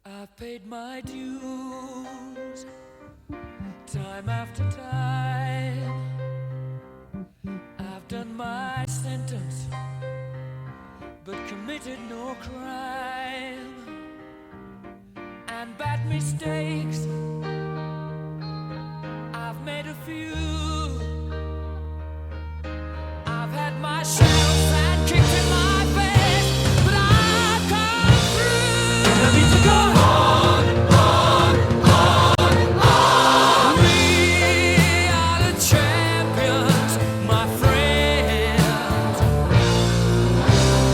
I've paid my dues time after time. I've done my sentence, but committed no crime. And bad mistakes, I've made a few. I've had my share of sand kicked in my face, but I've come through. And I need to go on, on, on, on. We are the champions, my friends,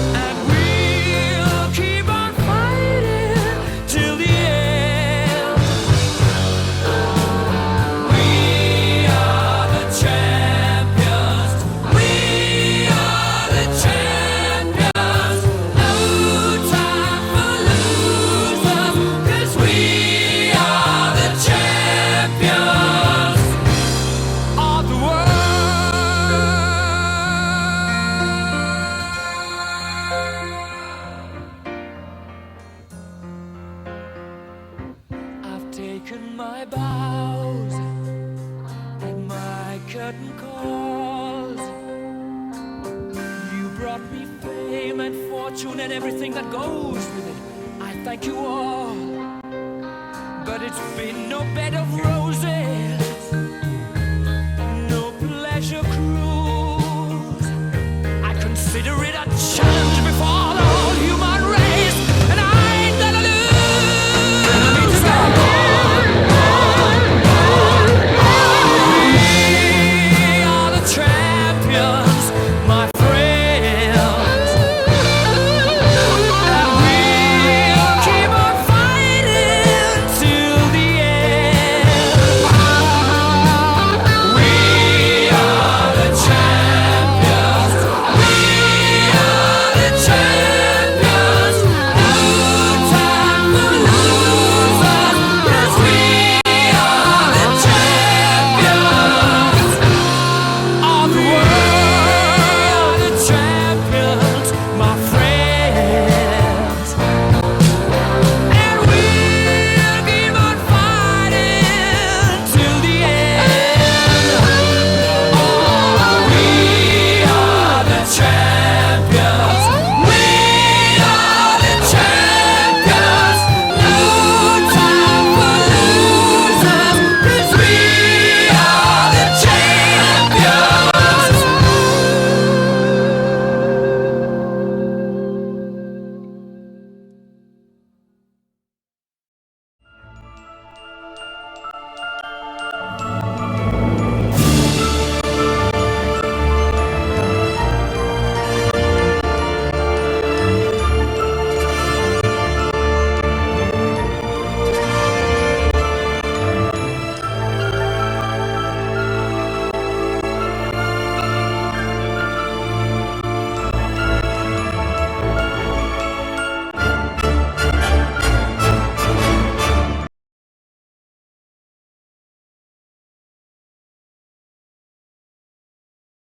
and we'll keep on fighting till the end. We are the champions. We are the champions. No time for losers, 'cause we are the champions of the world. I've taken my bows and my curtain calls. You brought me fame and fortune and everything that goes with it. I thank you all, but it's been no bed of roses.